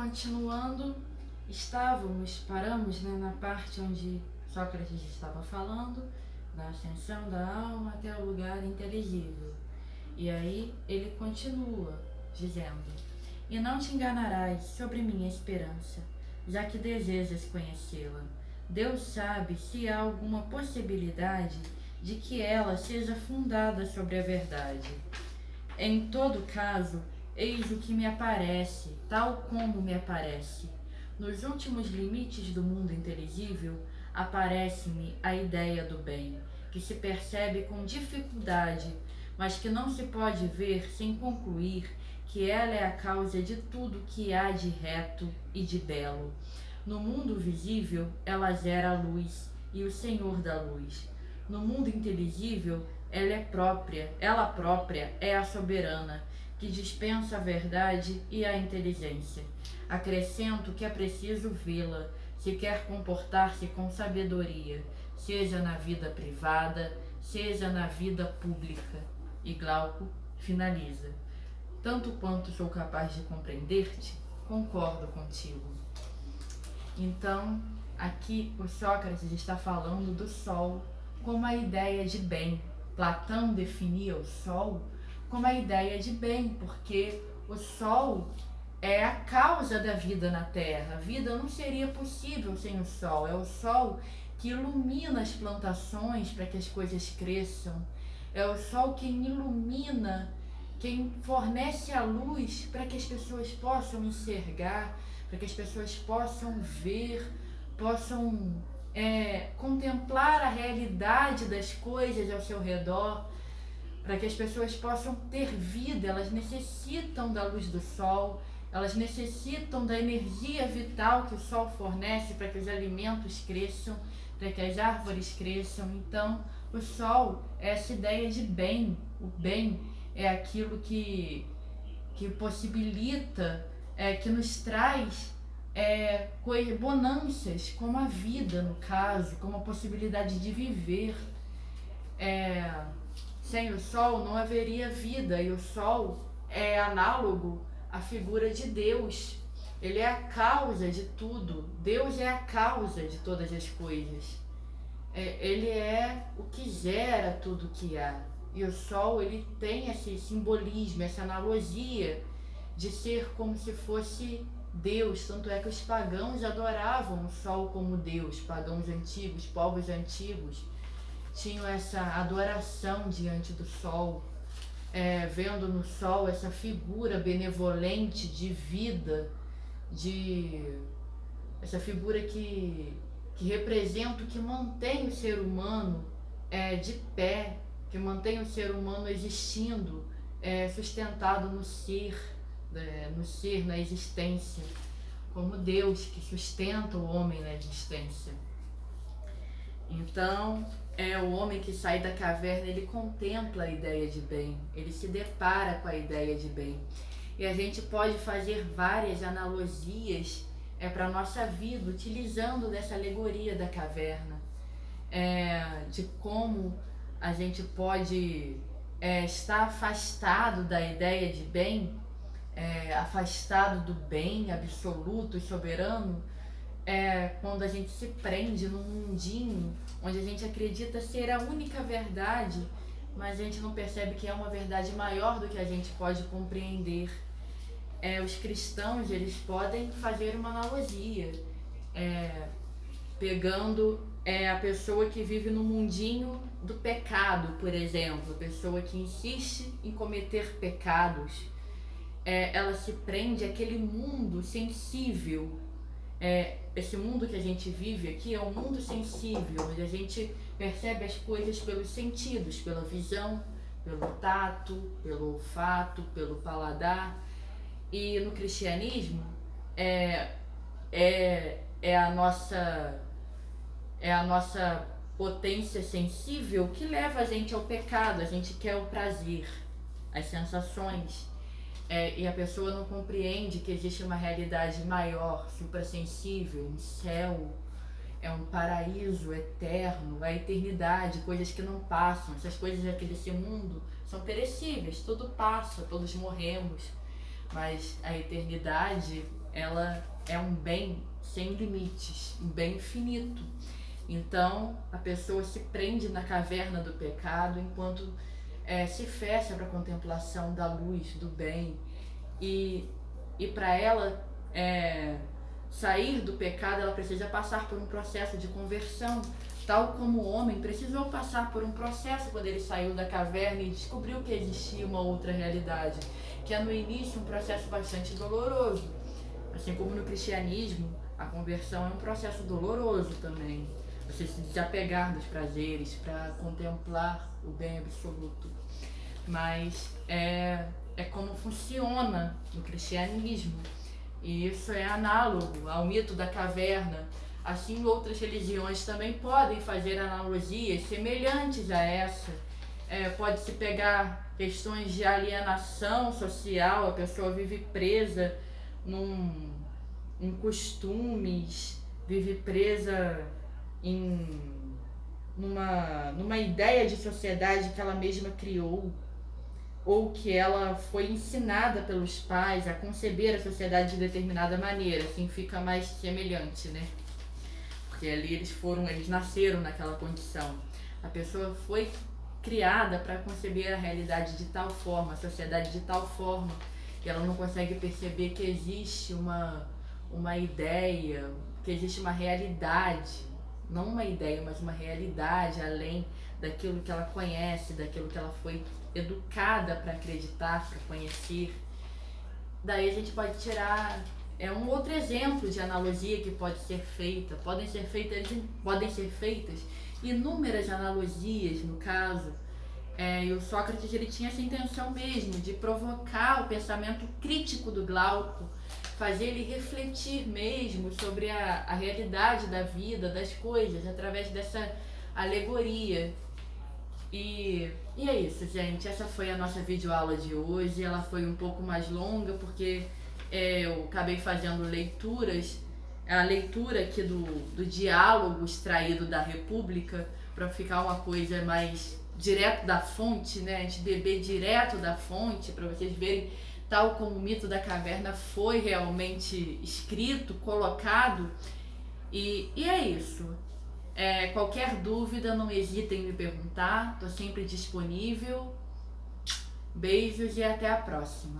continuando, paramos, né, na parte onde Sócrates estava falando da ascensão da alma até o lugar inteligível. E aí ele continua dizendo: E não te enganarás sobre minha esperança, já que desejas conhecê-la. Deus sabe se há alguma possibilidade de que ela seja fundada sobre a verdade. Em todo caso, eis o que me aparece, tal como me aparece. Nos últimos limites do mundo inteligível, aparece-me a ideia do bem, que se percebe com dificuldade, mas que não se pode ver sem concluir que ela é a causa de tudo que há de reto e de belo. No mundo visível, ela gera a luz e o Senhor da luz. No mundo inteligível, ela própria é a soberana, que dispensa a verdade e a inteligência. Acrescento que é preciso vê-la, se quer comportar-se com sabedoria, seja na vida privada, seja na vida pública. E Glauco finaliza: Tanto quanto sou capaz de compreender-te, concordo contigo. Então, aqui o Sócrates está falando do sol como a ideia de bem. Platão definia o sol como a ideia de bem, porque o sol é a causa da vida na Terra. A vida não seria possível sem o sol. É o sol que ilumina as plantações para que as coisas cresçam. É o sol quem ilumina, quem fornece a luz para que as pessoas possam enxergar, para que as pessoas possam ver, possam contemplar a realidade das coisas ao seu redor, para que as pessoas possam ter vida. Elas necessitam da luz do sol, elas necessitam da energia vital que o sol fornece para que os alimentos cresçam, para que as árvores cresçam. Então, o sol é essa ideia de bem. O bem é aquilo que possibilita, que nos traz bonanças, como a vida, no caso, como a possibilidade de viver. Sem o sol não haveria vida, e o sol é análogo à figura de Deus. Ele é a causa de tudo. Deus é a causa de todas as coisas. Ele é o que gera tudo que há. E o sol, ele tem esse simbolismo, essa analogia de ser como se fosse Deus. Tanto é que os pagãos adoravam o sol como Deus. Pagãos antigos, povos antigos, tinham essa adoração diante do sol, vendo no sol essa figura benevolente de vida, essa figura que representa o que mantém o ser humano de pé, que mantém o ser humano existindo, sustentado no ser, na existência, como Deus que sustenta o homem na existência. Então, o homem que sai da caverna, ele contempla a ideia de bem, ele se depara com a ideia de bem. E a gente pode fazer várias analogias para a nossa vida, utilizando dessa alegoria da caverna, de como a gente pode estar afastado da ideia de bem, afastado do bem absoluto e soberano, quando a gente se prende num mundinho onde a gente acredita ser a única verdade, mas a gente não percebe que é uma verdade maior do que a gente pode compreender. Os cristãos, eles podem fazer uma analogia, pegando a pessoa que vive no mundinho do pecado, por exemplo, a pessoa que insiste em cometer pecados, ela se prende àquele mundo sensível. Esse mundo que a gente vive aqui é um mundo sensível, onde a gente percebe as coisas pelos sentidos, pela visão, pelo tato, pelo olfato, pelo paladar. E no cristianismo a nossa potência sensível que leva a gente ao pecado. A gente quer o prazer, as sensações. E a pessoa não compreende que existe uma realidade maior, suprassensível, um céu, um paraíso eterno, a eternidade, coisas que não passam. Essas coisas aqui desse mundo são perecíveis, tudo passa, todos morremos. mas a eternidade, ela é um bem sem limites, um bem infinito. Então a pessoa se prende na caverna do pecado enquanto se fecha para a contemplação da luz, do bem. E para ela sair do pecado, ela precisa passar por um processo de conversão, tal como o homem precisou passar por um processo quando ele saiu da caverna e descobriu que existia uma outra realidade, que é no início um processo bastante doloroso. Assim como no cristianismo, a conversão é um processo doloroso também. Você se desapegar dos prazeres para contemplar o bem absoluto. Mas é como funciona no cristianismo. E isso é análogo ao mito da caverna. Assim, outras religiões também podem fazer analogias semelhantes a essa. Pode-se pegar questões de alienação social, a pessoa vive presa em costumes, vive presa numa ideia de sociedade que ela mesma criou, ou que ela foi ensinada pelos pais a conceber a sociedade de determinada maneira, assim fica mais semelhante, né? Porque ali eles nasceram naquela condição. A pessoa foi criada para conceber a realidade de tal forma, a sociedade de tal forma, que ela não consegue perceber que existe uma ideia, que existe uma realidade, não uma ideia, mas uma realidade além daquilo que ela conhece, daquilo que ela foi educada para acreditar, para conhecer. Daí a gente pode tirar um outro exemplo de analogia que pode ser feita. Podem ser feitas inúmeras analogias, no caso. E o Sócrates ele tinha essa intenção mesmo de provocar o pensamento crítico do Glauco, fazer ele refletir mesmo sobre a realidade da vida, das coisas, através dessa alegoria. E é isso, gente. Essa foi a nossa videoaula de hoje. Ela foi um pouco mais longa porque eu acabei fazendo leituras, a leitura aqui do diálogo extraído da República, para ficar uma coisa mais direto da fonte, né? A gente beber direto da fonte, para vocês verem tal como o mito da caverna foi realmente escrito, colocado. E é isso. Qualquer dúvida, não hesitem em me perguntar, estou sempre disponível. Beijos e até a próxima.